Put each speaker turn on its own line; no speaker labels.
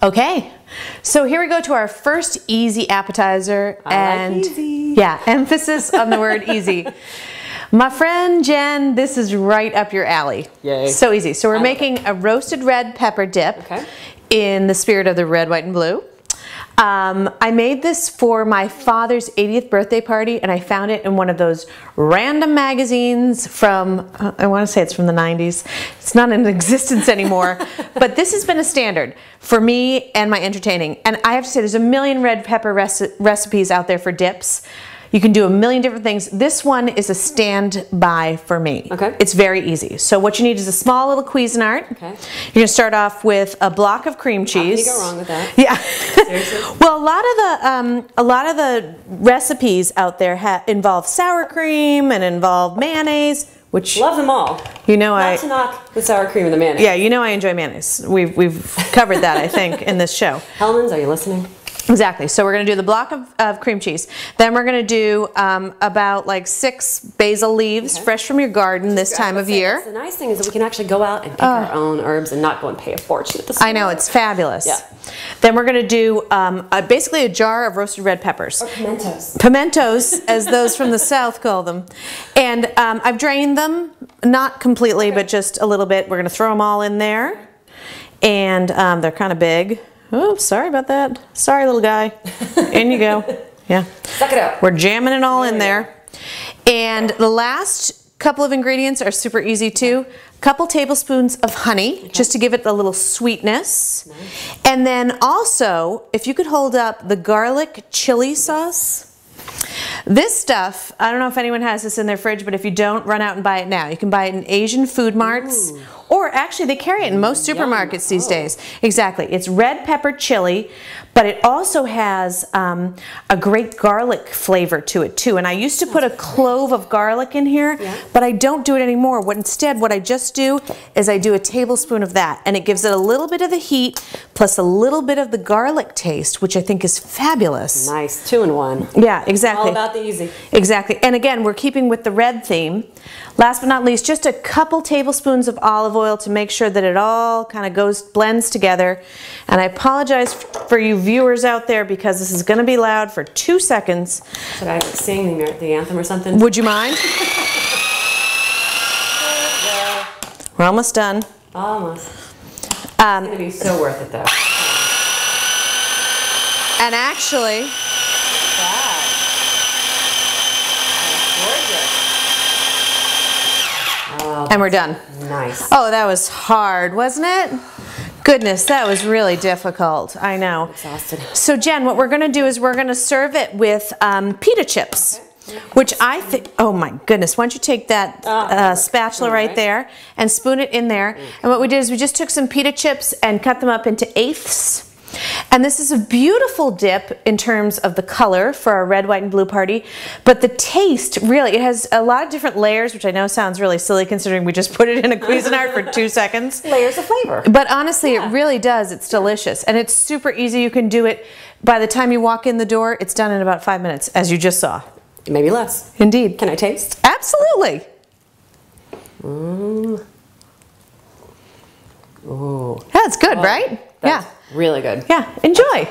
Okay, so here we go to our first easy appetizer.
I like easy.
Yeah, emphasis on the word easy. My friend Jen, this is right up your alley.
Yay.
So easy. So we're making a roasted red pepper dip in the spirit of the red, white, and blue. I made this for my father's 80th birthday party, and I found it in one of those random magazines from, I want to say it's from the 90s. It's not in existence anymore, but this has been a standard for me and my entertaining. And I have to say, there's a million red pepper recipes out there for dips. You can do a million different things. This one is a standby for me.
Okay.
It's very easy. So what you need is a small little Cuisinart.
Okay.
You're gonna start off with a block of cream cheese.
How can you go wrong with that?
Yeah.
Seriously?
Well, a lot of the recipes out there involve sour cream and involve mayonnaise, which
Love them all.
you know
Not to knock the sour cream and the mayonnaise.
yeah, you know I enjoy mayonnaise. We've covered that I think in this show.
Hellmann's, are you listening?
Exactly. So we're going to do the block of cream cheese. Then we're going to do about like 6 basil leaves, fresh from your garden this time of year.
The nice thing is that we can actually go out and pick our own herbs and not go and pay a fortune at the store.
I know, it's fabulous.
Yeah.
Then we're going to do basically a jar of roasted red peppers.
Or pimentos.
Pimentos, as those from the south call them. And I've drained them, not completely, but just a little bit. We're going to throw them all in there. And they're kind of big. Oh, sorry about that. Sorry, little guy. In you go. Yeah.
Suck it up.
We're jamming it all in there. And the last couple of ingredients are super easy too. A couple tablespoons of honey, just to give it a little sweetness.
Nice.
And then also, if you could hold up the garlic chili sauce. This stuff, I don't know if anyone has this in their fridge, but if you don't, run out and buy it now. You can buy it in Asian food marts. Ooh. Or actually, they carry it in most supermarkets these days. Exactly. It's red pepper chili, but it also has a great garlic flavor to it too. And I used to put a clove of garlic in here, but I don't do it anymore. Instead, what I just do is I do a tablespoon of that, and it gives it a little bit of the heat plus a little bit of the garlic taste, which I think is fabulous.
Nice. 2 in 1.
Yeah, exactly.
All about the easy.
Exactly. And again, we're keeping with the red theme. Last but not least, just a couple tablespoons of olive oil to make sure that it all kind of blends together. And I apologize for you viewers out there because this is going to be loud for 2 seconds.
Should I sing the anthem or something?
Would you mind? We're almost done.
Almost. It's going to be so worth it though.
And actually, and we're done.
Nice.
Oh, that was hard, wasn't it? Goodness, that was really difficult. I know.
Exhausted.
So Jen, what we're going to do is we're going to serve it with pita chips, which I think, oh my goodness, why don't you take that spatula right there and spoon it in there. And what we did is we just took some pita chips and cut them up into eighths. And this is a beautiful dip in terms of the color for our red, white, and blue party. But the taste, really, it has a lot of different layers, which I know sounds really silly considering we just put it in a Cuisinart for 2 seconds.
Layers of flavor.
But honestly, it really does. It's delicious. And it's super easy. You can do it by the time you walk in the door. It's done in about 5 minutes, as you just saw.
Maybe less.
Indeed.
Can I taste?
Absolutely.
Ooh. Ooh.
That's good, right?
That's really good.
Yeah. Enjoy.